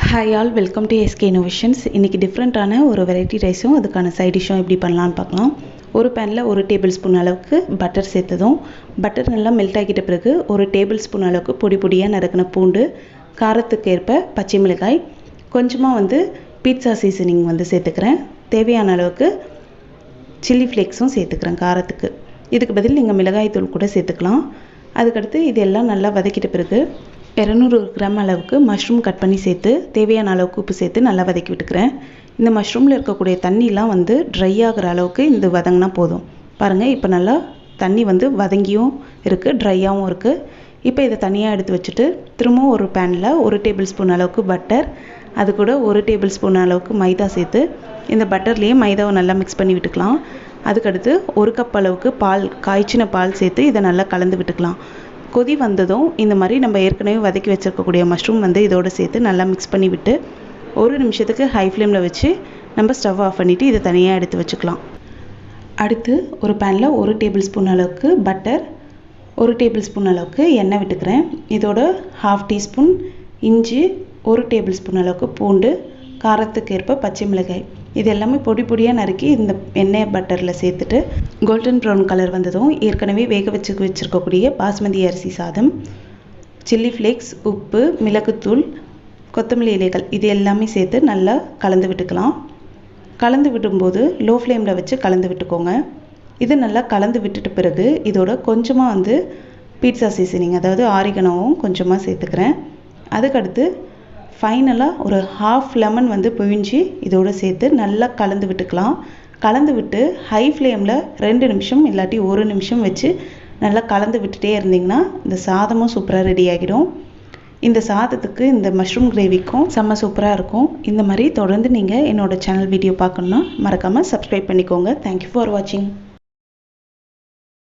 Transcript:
Hi all, welcome to SK Innovations. இன்னைக்கு டிஃப்ரெண்டான ஒரு வெரைட்டி ரைஸும் அதுக்கான சைட் டிஷ்ஷும் எப்படி பண்ணலாம்னு பார்க்கலாம். ஒரு பேனில் 1 டேபிள் ஸ்பூன் அளவுக்கு பட்டர் சேர்த்ததும் பட்டர் நல்லா மெல்ட் ஆகிட்ட பிறகு 1 டேபிள் ஸ்பூன் அளவுக்கு பொடி பொடியாக நறுக்கின பூண்டு, காரத்துக்கு ஏற்ப பச்சை மிளகாய், கொஞ்சமாக பீட்சா சீசனிங் சேர்த்துக்கிறேன். தேவையான அளவுக்கு சில்லி ஃப்ளேக்ஸும் சேர்த்துக்கிறேன் காரத்துக்கு. இதுக்கு பதில் நீங்கள் மிளகாய் தூள் கூட சேர்த்துக்கலாம். அதுக்கடுத்து இதெல்லாம் நல்லா வதக்கிட்ட பிறகு 200 கிராம் அளவுக்கு மஷ்ரூம் கட் பண்ணி சேர்த்து தேவையான அளவுக்கு உப்பு சேர்த்து நல்லா வதக்கி விட்டுக்கிறேன். இந்த மஷ்ரூமில் இருக்கக்கூடிய தண்ணிலாம் ட்ரை ஆகிற அளவுக்கு இந்த வதங்கினா போதும். பாருங்கள், இப்போ நல்லா தண்ணி வதங்கியும் இருக்குது, ட்ரையாகவும் இருக்குது. இப்போ இதை தனியாக எடுத்து வச்சுட்டு திரும்பவும் ஒரு பேனில் 1 டேபிள் ஸ்பூன் அளவுக்கு பட்டர், அது கூட 1 டேபிள் ஸ்பூன் அளவுக்கு மைதா சேர்த்து இந்த பட்டர்லேயே மைதாவை நல்லா மிக்ஸ் பண்ணி விட்டுக்கலாம். அதுக்கடுத்து 1 கப் அளவுக்கு பால், காய்ச்சின பால் சேர்த்து இதை நல்லா கலந்து விட்டுக்கலாம். கொதி வந்ததும் இந்த மாதிரி நம்ம ஏற்கனவே வதக்கி வச்சுருக்கக்கூடிய மஷ்ரூம் இதோடு சேர்த்து நல்லா மிக்ஸ் பண்ணி விட்டு 1 நிமிஷத்துக்கு ஹை ஃப்ளேமில் வச்சு நம்ம ஸ்டவ் ஆஃப் பண்ணிவிட்டு இதை தனியாக எடுத்து வச்சுக்கலாம். அடுத்து ஒரு பேனில் 1 டேபிள் ஸ்பூன் அளவுக்கு பட்டர், 1 டேபிள் ஸ்பூன் அளவுக்கு எண்ணெய் விட்டுக்கிறேன். இதோட 1/2 டீஸ்பூன் இஞ்சி, 1 டேபிள் ஸ்பூன் அளவுக்கு பூண்டு, காரத்துக்கு ஏற்ப பச்சை மிளகாய், இது எல்லாமே பொடி பொடியாக நறுக்கி இந்த எண்ணெய் பட்டரில் சேர்த்துட்டு கோல்டன் ப்ரௌன் கலர் வந்ததும் ஏற்கனவே வேக வச்சுருக்கக்கூடிய பாஸ்மதி அரிசி சாதம், சில்லி ஃப்ளேக்ஸ், உப்பு, மிளகுத்தூள், கொத்தமல்லி இலைகள், இது எல்லாமே சேர்த்து நல்லா கலந்து விட்டுக்கலாம். கலந்து விடும்போது லோ ஃப்ளேமில் வச்சு கலந்து விட்டுக்கோங்க. இது நல்லா கலந்து விட்டுட்ட பிறகு இதோட கொஞ்சமாக பீட்சா சீசனிங், அதாவது ஆரிகனோவும் கொஞ்சமாக சேர்த்துக்கிறேன். அதுக்கடுத்து ஃபைனலாக ஒரு 1/2 லெமன் பிழிஞ்சு இதோடு சேர்த்து நல்லா கலந்து விட்டுக்கலாம். கலந்து விட்டு ஹை ஃப்ளேமில் 2 நிமிஷம் இல்லாட்டி 1 நிமிஷம் வச்சு நல்லா கலந்து விட்டுட்டே இருந்திங்கன்னா இந்த சாதமும் சூப்பராக ரெடி ஆகிடும். இந்த சாதத்துக்கு இந்த மஷ்ரூம் கிரேவிக்கும் செம்ம சூப்பராக இருக்கும். இந்த மாதிரி தொடர்ந்து நீங்கள் என்னோடய சேனல் வீடியோ பார்க்கணுன்னா மறக்காமல் சப்ஸ்கிரைப் பண்ணிக்கோங்க. தேங்க்யூ ஃபார் வாட்சிங்.